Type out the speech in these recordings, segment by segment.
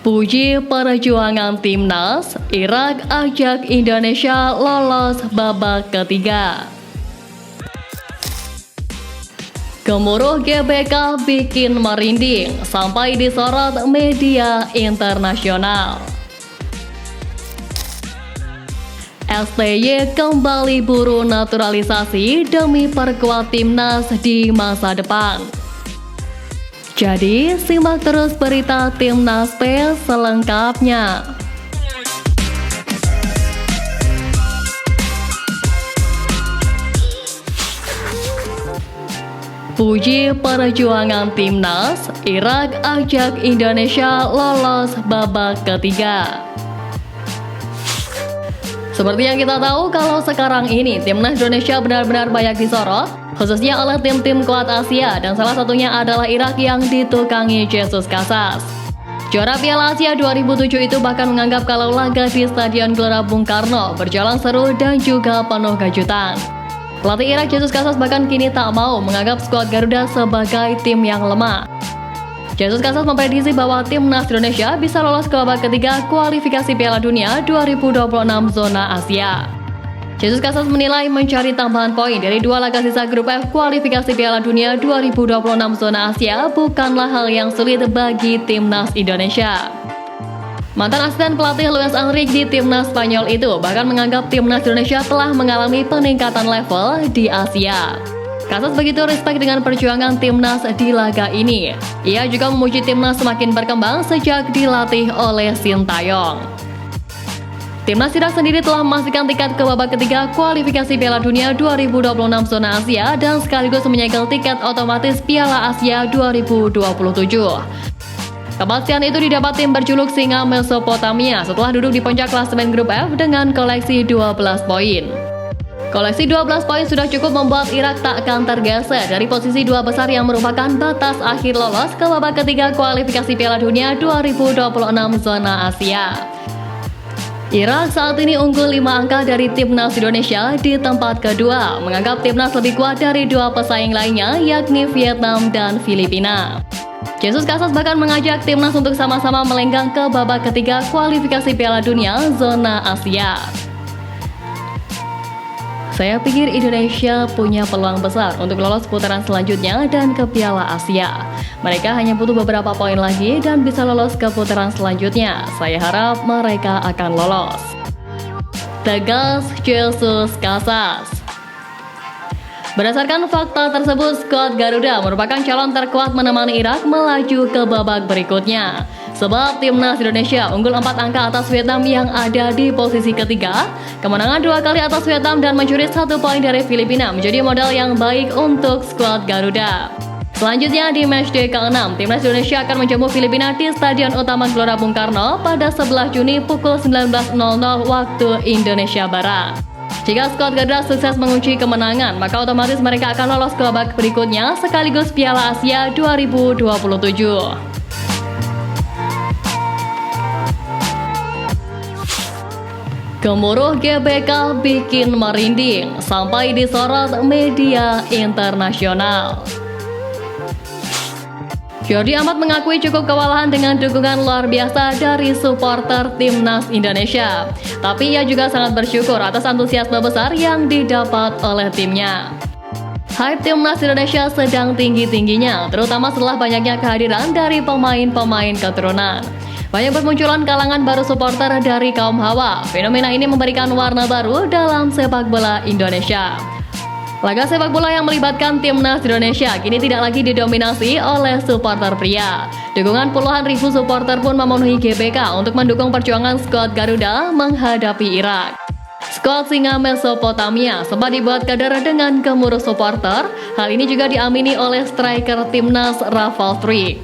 Puji perjuangan timnas, Irak ajak Indonesia lolos babak ketiga. Gemuruh GBK bikin merinding sampai disorot media internasional. STY kembali buru naturalisasi demi perkuat timnas di masa depan. Jadi, simak terus berita Timnas P selengkapnya. Puji perjuangan timnas, Irak ajak Indonesia lolos babak ketiga. Seperti yang kita tahu, kalau sekarang ini timnas Indonesia benar-benar banyak disorot, khususnya oleh tim-tim kuat Asia, dan salah satunya adalah Irak yang ditukangi Jesus Casas. Juara Piala Asia 2007 itu bahkan menganggap kalau laga di Stadion Gelora Bung Karno berjalan seru dan juga penuh kejutan. Pelatih Irak Jesus Casas bahkan kini tak mau menganggap skuad Garuda sebagai tim yang lemah. Jesus Casas memprediksi bahwa timnas Indonesia bisa lolos ke babak ketiga kualifikasi Piala Dunia 2026 zona Asia. Jesus Casas menilai mencari tambahan poin dari dua laga sisa grup F kualifikasi Piala Dunia 2026 zona Asia bukanlah hal yang sulit bagi timnas Indonesia. Mantan asisten pelatih Luis Enrique di timnas Spanyol itu bahkan menganggap timnas Indonesia telah mengalami peningkatan level di Asia. Casas begitu respect dengan perjuangan timnas di laga ini. Ia juga memuji timnas semakin berkembang sejak dilatih oleh Sintayong. Timnas Irak sendiri telah memastikan tiket ke babak ketiga kualifikasi Piala Dunia 2026 zona Asia dan sekaligus menyegel tiket otomatis Piala Asia 2027. Kepastian itu didapat tim berjuluk Singa Mesopotamia setelah duduk di puncak klasemen grup F dengan koleksi 12 poin. Koleksi 12 poin sudah cukup membuat Irak tak akan tergeser dari posisi dua besar yang merupakan batas akhir lolos ke babak ketiga kualifikasi Piala Dunia 2026 zona Asia. Irak saat ini unggul 5 angka dari timnas Indonesia di tempat kedua, menganggap timnas lebih kuat dari dua pesaing lainnya yakni Vietnam dan Filipina. Jesus Casas bahkan mengajak timnas untuk sama-sama melenggang ke babak ketiga kualifikasi Piala Dunia zona Asia. Saya pikir Indonesia punya peluang besar untuk lolos putaran selanjutnya dan ke Piala Asia. Mereka hanya butuh beberapa poin lagi dan bisa lolos ke putaran selanjutnya. Saya harap mereka akan lolos. Tegas Jesus Casas. Berdasarkan fakta tersebut, skuad Garuda merupakan calon terkuat menemani Irak melaju ke babak berikutnya. Sebab timnas Indonesia unggul 4 angka atas Vietnam yang ada di posisi ketiga, kemenangan 2 kali atas Vietnam dan mencuri 1 poin dari Filipina menjadi modal yang baik untuk skuad Garuda. Selanjutnya di matchday ke-6, timnas Indonesia akan menjamu Filipina di Stadion Utama Gelora Bung Karno pada 11 Juni pukul 19.00 waktu Indonesia Barat. Jika skuad Garuda sukses mengunci kemenangan, maka otomatis mereka akan lolos ke babak berikutnya sekaligus Piala Asia 2027. Gemuruh GBK bikin merinding sampai disorot media internasional. Jordi Amat mengakui cukup kewalahan dengan dukungan luar biasa dari supporter timnas Indonesia. Tapi ia juga sangat bersyukur atas antusiasme besar yang didapat oleh timnya. Hype timnas Indonesia sedang tinggi-tingginya, terutama setelah banyaknya kehadiran dari pemain-pemain keturunan. Banyak bermunculan kalangan baru supporter dari kaum hawa. Fenomena ini memberikan warna baru dalam sepak bola Indonesia. Laga sepak bola yang melibatkan timnas Indonesia kini tidak lagi didominasi oleh supporter pria. Dukungan puluhan ribu supporter pun memenuhi GBK untuk mendukung perjuangan skuad Garuda menghadapi Irak. Skuad Singa Mesopotamia sempat dibuat kader dengan gemuruh supporter. Hal ini juga diamini oleh striker timnas Rafal Struijk.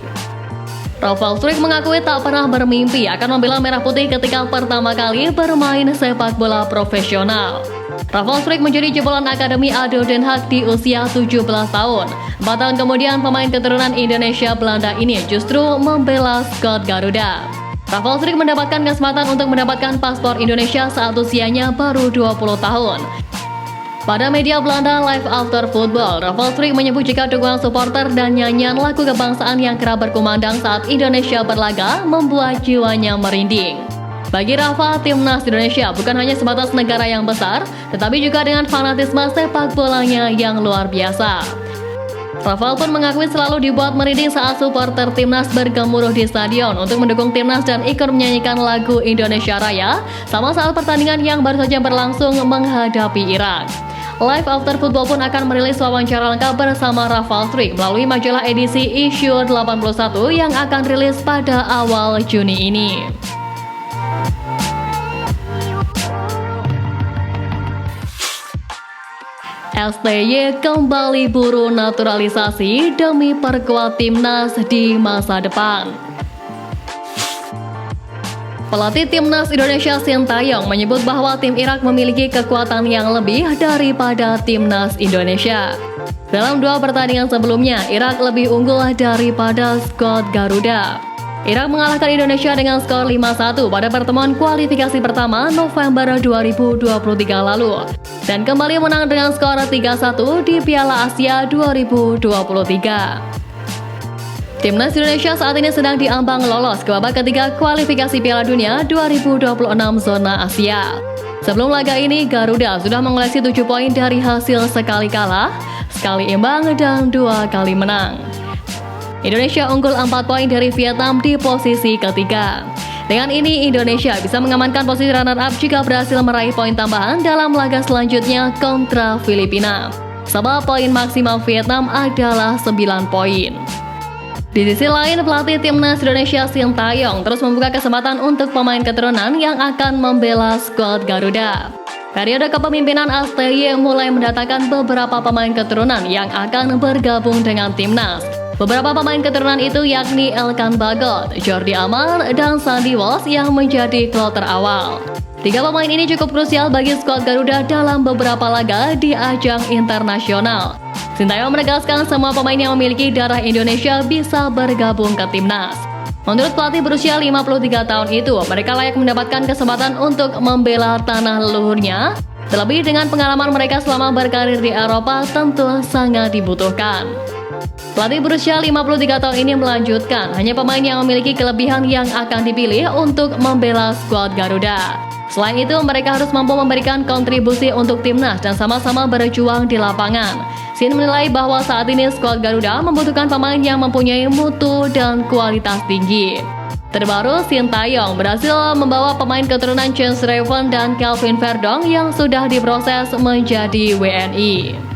Rafal Struijk mengakui tak pernah bermimpi akan membela Merah Putih ketika pertama kali bermain sepak bola profesional. Rafal Struijk menjadi jebolan Akademi ADO Den Haag di usia 17 tahun. 4 tahun kemudian pemain keturunan Indonesia Belanda ini justru membela skuad Garuda. Rafal Struijk mendapatkan kesempatan untuk mendapatkan paspor Indonesia saat usianya baru 20 tahun. Pada media Belanda Live After Football, Rafal Strik menyebut jika dukungan supporter dan nyanyian lagu kebangsaan yang kerap berkumandang saat Indonesia berlaga membuat jiwanya merinding. Bagi Rafal, timnas Indonesia bukan hanya sebatas negara yang besar, tetapi juga dengan fanatisme sepak bolanya yang luar biasa. Rafal pun mengakui selalu dibuat merinding saat supporter timnas bergemuruh di stadion untuk mendukung timnas dan ikut menyanyikan lagu Indonesia Raya sama saat pertandingan yang baru saja berlangsung menghadapi Irak. Live After Football pun akan merilis wawancara lengkap bersama Rafal Strik melalui majalah edisi Issue 81 yang akan rilis pada awal Juni ini. STY kembali buru naturalisasi demi perkuat timnas di masa depan. Pelatih timnas Indonesia Sintayong menyebut bahwa tim Irak memiliki kekuatan yang lebih daripada timnas Indonesia. Dalam 2 pertandingan sebelumnya, Irak lebih unggul daripada skuad Garuda. Irak mengalahkan Indonesia dengan skor 5-1 pada pertemuan kualifikasi pertama November 2023 lalu dan kembali menang dengan skor 3-1 di Piala Asia 2023. Timnas Indonesia saat ini sedang diambang lolos ke babak ketiga kualifikasi Piala Dunia 2026 zona Asia. Sebelum laga ini, Garuda sudah mengoleksi 7 poin dari hasil sekali kalah, sekali imbang, dan 2 kali menang. Indonesia unggul 4 poin dari Vietnam di posisi ketiga. Dengan ini, Indonesia bisa mengamankan posisi runner-up jika berhasil meraih poin tambahan dalam laga selanjutnya kontra Filipina. Sebab poin maksimal Vietnam adalah 9 poin. Di sisi lain, pelatih timnas Indonesia Sintayong terus membuka kesempatan untuk pemain keturunan yang akan membela skuad Garuda. Periode kepemimpinan STY mulai mendatangkan beberapa pemain keturunan yang akan bergabung dengan timnas. Beberapa pemain keturunan itu yakni Elkan Bagot, Jordi Amat, dan Sandy Walsh yang menjadi kloter awal. 3 pemain ini cukup krusial bagi skuad Garuda dalam beberapa laga di ajang internasional. Sintayong menegaskan semua pemain yang memiliki darah Indonesia bisa bergabung ke timnas. Menurut pelatih berusia 53 tahun itu, mereka layak mendapatkan kesempatan untuk membela tanah leluhurnya. Terlebih dengan pengalaman mereka selama berkarir di Eropa tentu sangat dibutuhkan. Pelatih berusia 53 tahun ini melanjutkan, hanya pemain yang memiliki kelebihan yang akan dipilih untuk membela skuad Garuda. Selain itu, mereka harus mampu memberikan kontribusi untuk timnas dan sama-sama berjuang di lapangan. Sin menilai bahwa saat ini skuad Garuda membutuhkan pemain yang mempunyai mutu dan kualitas tinggi. Terbaru, Sintayong berhasil membawa pemain keturunan Chance Raven dan Kelvin Verdong yang sudah diproses menjadi WNI.